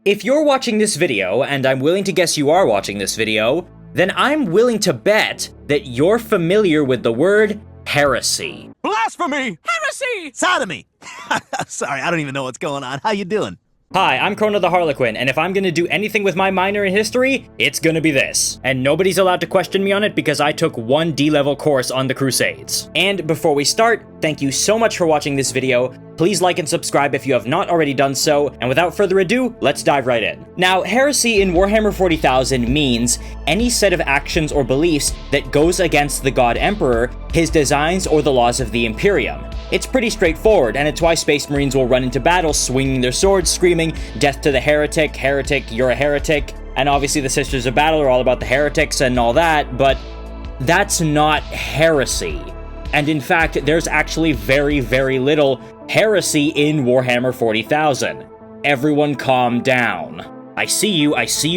If you're watching this video, and I'm willing to guess you are watching this video, then I'm willing to bet that you're familiar with the word heresy. Blasphemy! Heresy! Sodomy! Sorry, I don't even know what's going on. How you doing? Hi, I'm Krona the Harlequin, and if I'm gonna do anything with my minor in history, it's gonna be this. And nobody's allowed to question me on it because I took one D-level course on the Crusades. And before we start, thank you so much for watching this video. Please like and subscribe if you have not already done so, and without further ado, let's dive right in. Now, heresy in Warhammer 40,000 means any set of actions or beliefs that goes against the God Emperor, his designs, or the laws of the Imperium. It's pretty straightforward, and it's why Space Marines will run into battle swinging their swords, screaming, "Death to the heretic, heretic, you're a heretic," and obviously the Sisters of Battle are all about the heretics and all that, but that's not heresy. And in fact, there's actually very, very little heresy in Warhammer 40,000. Everyone calm down. I see you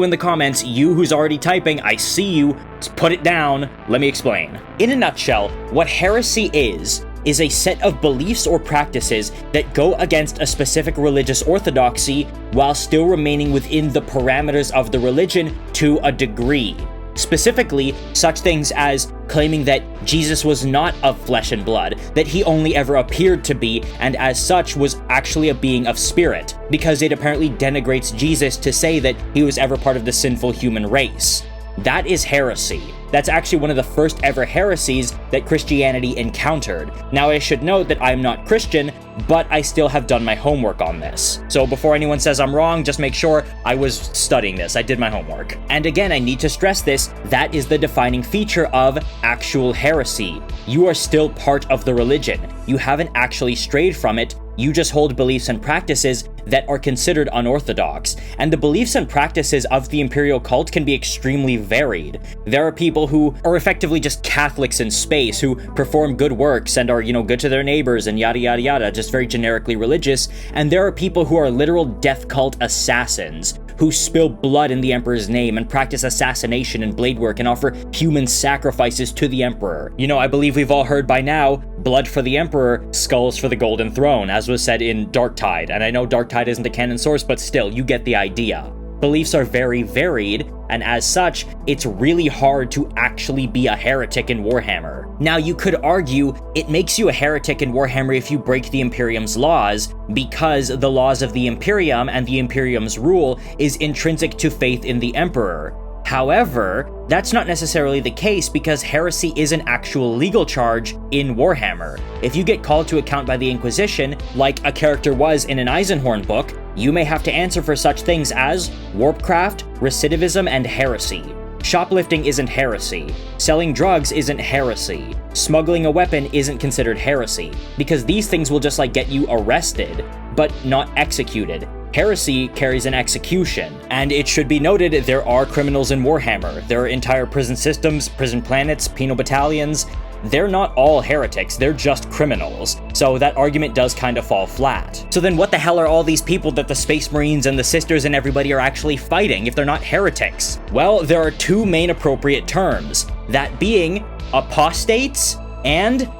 in the comments, you who's already typing, I see you, just put it down. Let me explain. In a nutshell, what heresy is a set of beliefs or practices that go against a specific religious orthodoxy while still remaining within the parameters of the religion to a degree. Specifically, such things as claiming that Jesus was not of flesh and blood, that he only ever appeared to be, and as such was actually a being of spirit, because it apparently denigrates Jesus to say that he was ever part of the sinful human race. That is heresy. That's actually one of the first ever heresies that Christianity encountered. Now, I should note that I'm not Christian, but I still have done my homework on this. So before anyone says I'm wrong, just make sure I was studying this. I did my homework. And again, I need to stress this, that is the defining feature of actual heresy. You are still part of the religion. You haven't actually strayed from it. You just hold beliefs and practices that are considered unorthodox. And the beliefs and practices of the imperial cult can be extremely varied. There are people who are effectively just Catholics in space, who perform good works and are, good to their neighbors and yada yada yada, just very generically religious. And there are people who are literal death cult assassins, who spill blood in the Emperor's name and practice assassination and blade work and offer human sacrifices to the Emperor. I believe we've all heard by now, blood for the Emperor, skulls for the Golden Throne, as was said in Darktide. And I know Darktide isn't a canon source, but still, you get the idea. Beliefs are very varied, and as such, it's really hard to actually be a heretic in Warhammer. Now, you could argue it makes you a heretic in Warhammer if you break the Imperium's laws, because the laws of the Imperium and the Imperium's rule is intrinsic to faith in the Emperor. However, that's not necessarily the case because heresy is an actual legal charge in Warhammer. If you get called to account by the Inquisition, like a character was in an Eisenhorn book, you may have to answer for such things as warpcraft, recidivism, and heresy. Shoplifting isn't heresy. Selling drugs isn't heresy. Smuggling a weapon isn't considered heresy, because these things will just get you arrested, but not executed. Heresy carries an execution, and it should be noted there are criminals in Warhammer. There are entire prison systems, prison planets, penal battalions. They're not all heretics, they're just criminals. So that argument does kind of fall flat. So then what the hell are all these people that the Space Marines and the Sisters and everybody are actually fighting if they're not heretics? Well, there are two main appropriate terms, that being apostates and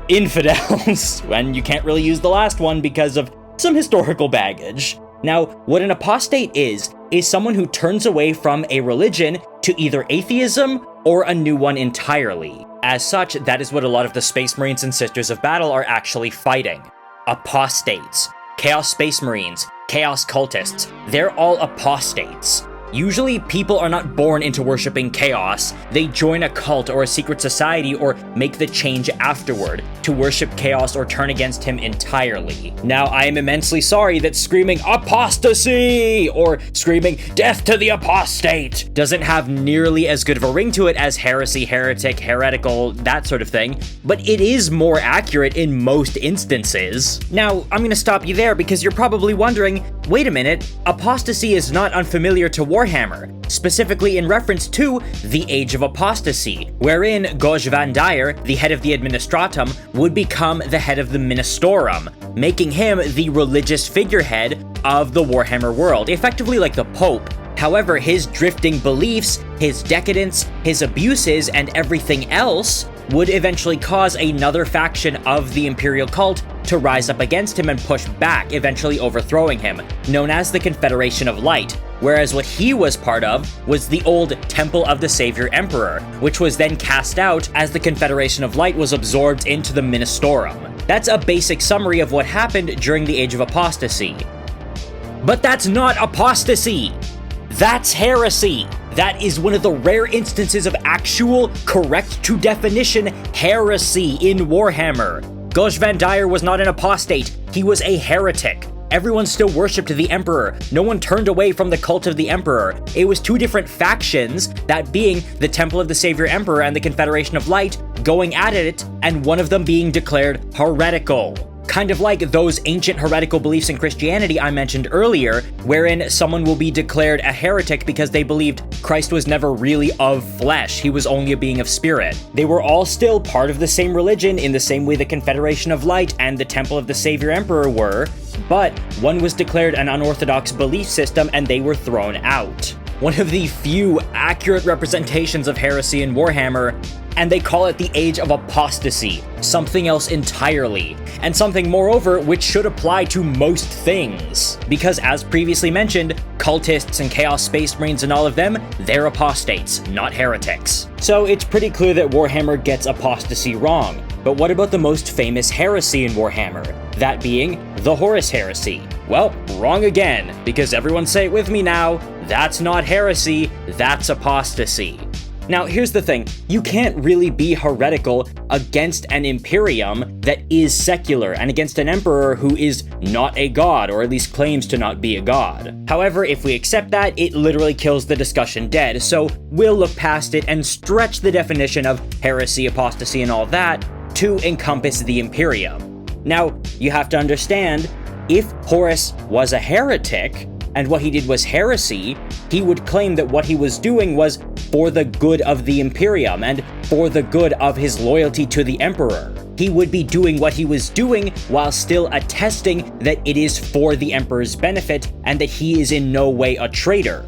infidels. And you can't really use the last one because of some historical baggage. Now, what an apostate is someone who turns away from a religion to either atheism or a new one entirely. As such, that is what a lot of the Space Marines and Sisters of Battle are actually fighting. Apostates. Chaos Space Marines. Chaos Cultists. They're all apostates. Usually, people are not born into worshipping chaos. They join a cult or a secret society or make the change afterward to worship chaos or turn against him entirely. Now, I am immensely sorry that screaming apostasy or screaming death to the apostate doesn't have nearly as good of a ring to it as heresy, heretic, heretical, that sort of thing, but it is more accurate in most instances. Now, I'm gonna stop you there because you're probably wondering, wait a minute, apostasy is not unfamiliar to Warhammer, specifically in reference to the Age of Apostasy, wherein Goj Van Dyer, the head of the Administratum, would become the head of the Ministorum, making him the religious figurehead of the Warhammer world, effectively like the Pope. However, his drifting beliefs, his decadence, his abuses, and everything else would eventually cause another faction of the Imperial cult to rise up against him and push back, eventually overthrowing him, known as the Confederation of Light, whereas what he was part of was the old Temple of the Savior Emperor, which was then cast out as the Confederation of Light was absorbed into the Ministorum. That's a basic summary of what happened during the Age of Apostasy. But that's not apostasy! That's heresy! That is one of the rare instances of actual, correct-to-definition heresy in Warhammer. Gosh Van Dyer was not an apostate, he was a heretic. Everyone still worshipped the Emperor. No one turned away from the cult of the Emperor. It was two different factions, that being the Temple of the Savior Emperor and the Confederation of Light, going at it, and one of them being declared heretical. Kind of like those ancient heretical beliefs in Christianity I mentioned earlier, wherein someone will be declared a heretic because they believed Christ was never really of flesh, he was only a being of spirit. They were all still part of the same religion in the same way the Confederation of Light and the Temple of the Savior Emperor were, but one was declared an unorthodox belief system and they were thrown out. One of the few accurate representations of heresy in Warhammer, and they call it the Age of Apostasy, something else entirely, and something moreover which should apply to most things, because as previously mentioned, cultists and Chaos Space Marines and all of them, they're apostates, not heretics. So it's pretty clear that Warhammer gets apostasy wrong, but what about the most famous heresy in Warhammer? That being the Horus heresy. Well, wrong again, because everyone say it with me now, that's not heresy, that's apostasy. Now, here's the thing, you can't really be heretical against an imperium that is secular and against an emperor who is not a god, or at least claims to not be a god. However, if we accept that, it literally kills the discussion dead, so we'll look past it and stretch the definition of heresy, apostasy, and all that to encompass the imperium. Now, you have to understand, if Horus was a heretic, and what he did was heresy, he would claim that what he was doing was for the good of the Imperium and for the good of his loyalty to the Emperor. He would be doing what he was doing while still attesting that it is for the Emperor's benefit and that he is in no way a traitor.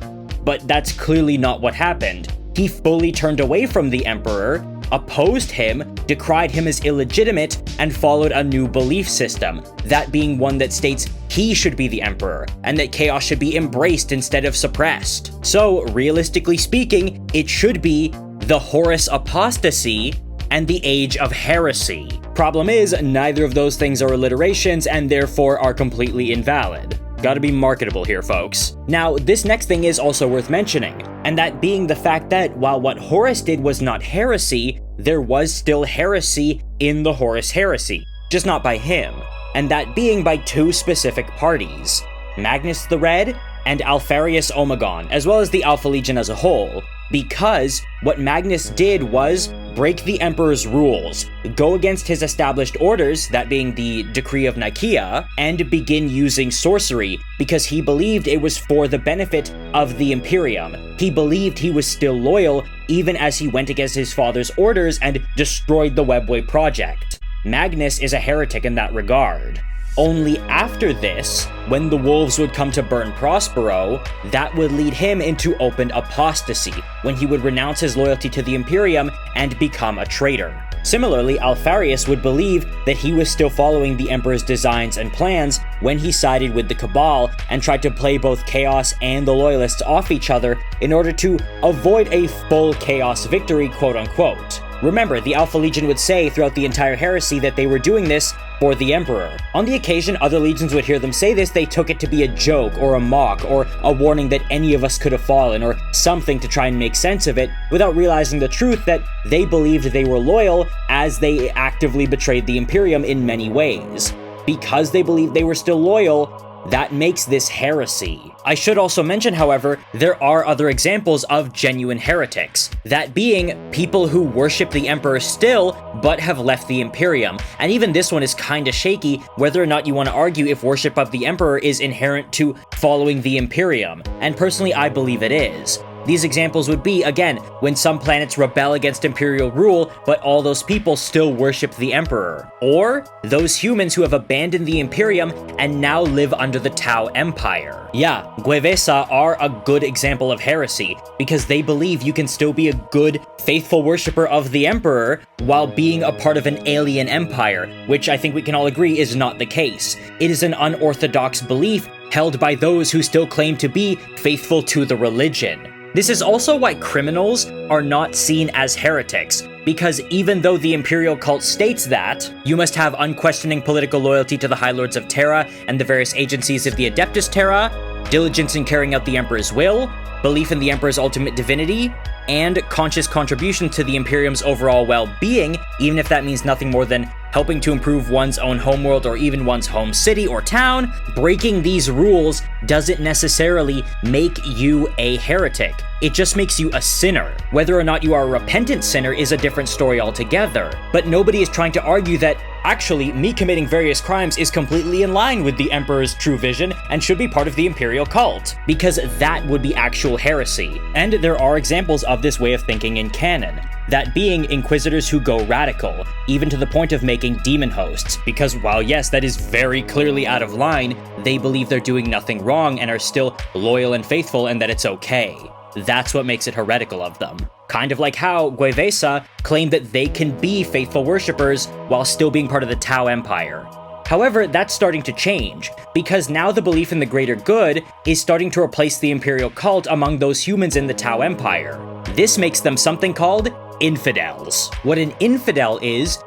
But that's clearly not what happened. He fully turned away from the Emperor, opposed him, decried him as illegitimate, and followed a new belief system, that being one that states he should be the Emperor, and that chaos should be embraced instead of suppressed. So, realistically speaking, it should be the Horus Apostasy and the Age of Heresy. Problem is, neither of those things are alliterations and therefore are completely invalid. Gotta be marketable here, folks. Now, this next thing is also worth mentioning, and that being the fact that while what Horus did was not heresy, there was still heresy in the Horus heresy, just not by him, and that being by two specific parties, Magnus the Red and Alfarius Omegon, as well as the Alpha Legion as a whole, because what Magnus did was break the Emperor's rules, go against his established orders, that being the Decree of Nicaea, and begin using sorcery, because he believed it was for the benefit of the Imperium. He believed he was still loyal, even as he went against his father's orders and destroyed the Webway project. Magnus is a heretic in that regard. Only after this, when the wolves would come to burn Prospero, that would lead him into open apostasy, when he would renounce his loyalty to the Imperium and become a traitor. Similarly, Alfarius would believe that he was still following the Emperor's designs and plans when he sided with the Cabal and tried to play both Chaos and the Loyalists off each other in order to avoid a full Chaos victory, quote-unquote. Remember, the Alpha Legion would say throughout the entire heresy that they were doing this for the Emperor. On the occasion other legions would hear them say this, they took it to be a joke or a mock or a warning that any of us could have fallen or something to try and make sense of it, without realizing the truth that they believed they were loyal as they actively betrayed the Imperium in many ways. Because they believed they were still loyal, that makes this heresy. I should also mention, however, there are other examples of genuine heretics, that being people who worship the Emperor still, but have left the Imperium, and even this one is kinda shaky whether or not you want to argue if worship of the Emperor is inherent to following the Imperium, and personally I believe it is. These examples would be, again, when some planets rebel against Imperial rule, but all those people still worship the Emperor. Or those humans who have abandoned the Imperium and now live under the Tau Empire. Yeah, Guevesa are a good example of heresy, because they believe you can still be a good, faithful worshipper of the Emperor while being a part of an alien empire, which I think we can all agree is not the case. It is an unorthodox belief held by those who still claim to be faithful to the religion. This is also why criminals are not seen as heretics, because even though the Imperial cult states that you must have unquestioning political loyalty to the High Lords of Terra and the various agencies of the Adeptus Terra, diligence in carrying out the Emperor's will, belief in the Emperor's ultimate divinity, and conscious contribution to the Imperium's overall well-being, even if that means nothing more than helping to improve one's own homeworld or even one's home city or town, breaking these rules doesn't necessarily make you a heretic. It just makes you a sinner. Whether or not you are a repentant sinner is a different story altogether. But nobody is trying to argue that actually, me committing various crimes is completely in line with the Emperor's true vision and should be part of the Imperial cult, because that would be actual heresy. And there are examples of this way of thinking in canon, that being Inquisitors who go radical, even to the point of making demon hosts, because while yes, that is very clearly out of line, they believe they're doing nothing wrong and are still loyal and faithful and that it's okay. That's what makes it heretical of them. Kind of like how Guevesa claim that they can be faithful worshippers while still being part of the Tau Empire. However, that's starting to change, because now the belief in the greater good is starting to replace the Imperial cult among those humans in the Tau Empire. This makes them something called infidels. What an infidel is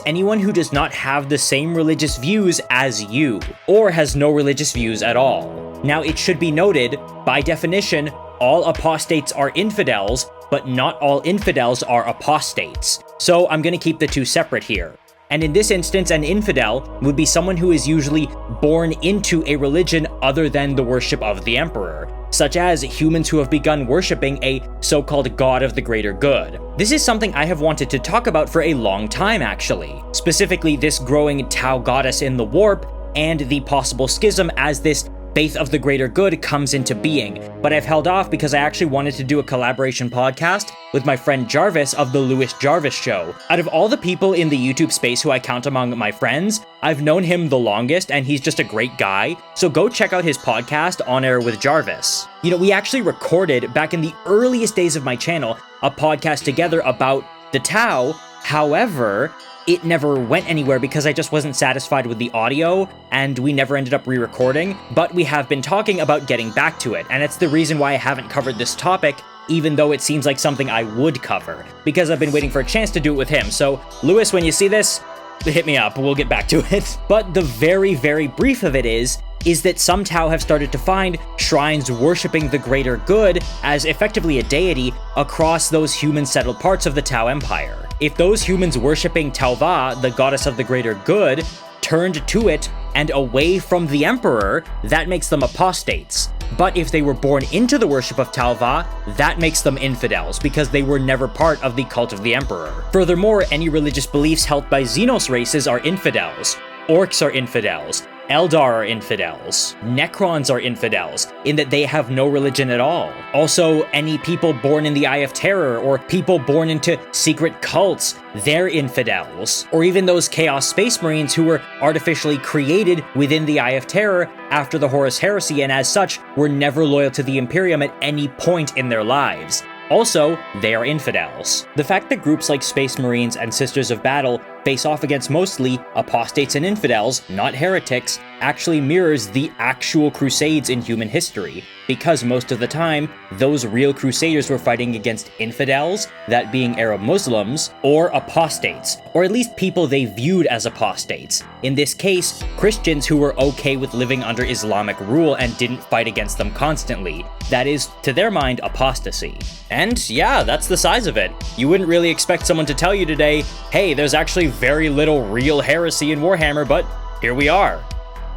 anyone who does not have the same religious views as you, or has no religious views at all. Now, it should be noted, by definition, all apostates are infidels, but not all infidels are apostates. So I'm gonna keep the two separate here. And in this instance, an infidel would be someone who is usually born into a religion other than the worship of the Emperor, such as humans who have begun worshipping a so-called god of the greater good. This is something I have wanted to talk about for a long time, actually. Specifically, this growing Tau goddess in the warp, and the possible schism as this faith of the greater good comes into being, but I've held off because I actually wanted to do a collaboration podcast with my friend Jarvis of the Lewis Jarvis Show. Out of all the people in the YouTube space who I count among my friends, I've known him the longest and he's just a great guy, so go check out his podcast, On Air with Jarvis. You know, we actually recorded, back in the earliest days of my channel, a podcast together about the Tau. However, it never went anywhere because I just wasn't satisfied with the audio, and we never ended up re-recording, but we have been talking about getting back to it, and it's the reason why I haven't covered this topic, even though it seems like something I would cover, because I've been waiting for a chance to do it with him. So, Lewis, when you see this, hit me up, we'll get back to it. But the very, very brief of it is that some Tau have started to find shrines worshipping the greater good as effectively a deity across those human-settled parts of the Tau Empire. If those humans worshipping Tauva, the goddess of the greater good, turned to it and away from the Emperor, that makes them apostates. But if they were born into the worship of Tauva, that makes them infidels, because they were never part of the cult of the Emperor. Furthermore, any religious beliefs held by Xenos races are infidels. Orcs are infidels. Eldar are infidels. Necrons are infidels, in that they have no religion at all. Also, any people born in the Eye of Terror, or people born into secret cults, they're infidels. Or even those Chaos Space Marines who were artificially created within the Eye of Terror after the Horus Heresy, and as such, were never loyal to the Imperium at any point in their lives. Also, they are infidels. The fact that groups like Space Marines and Sisters of Battle face off against mostly apostates and infidels, not heretics, actually mirrors the actual crusades in human history, because most of the time, those real crusaders were fighting against infidels, that being Arab Muslims, or apostates, or at least people they viewed as apostates. In this case, Christians who were okay with living under Islamic rule and didn't fight against them constantly. That is, to their mind, apostasy. And yeah, that's the size of it. You wouldn't really expect someone to tell you today, hey, there's actually very little real heresy in Warhammer, but here we are.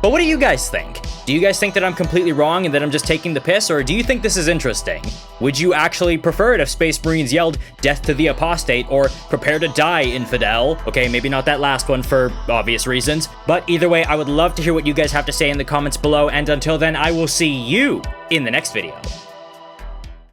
But what do you guys think? Do you guys think that I'm completely wrong and that I'm just taking the piss, or do you think this is interesting? Would you actually prefer it if Space Marines yelled, "Death to the apostate," or "Prepare to die, infidel"? Okay, maybe not that last one for obvious reasons, but either way, I would love to hear what you guys have to say in the comments below, and until then, I will see you in the next video.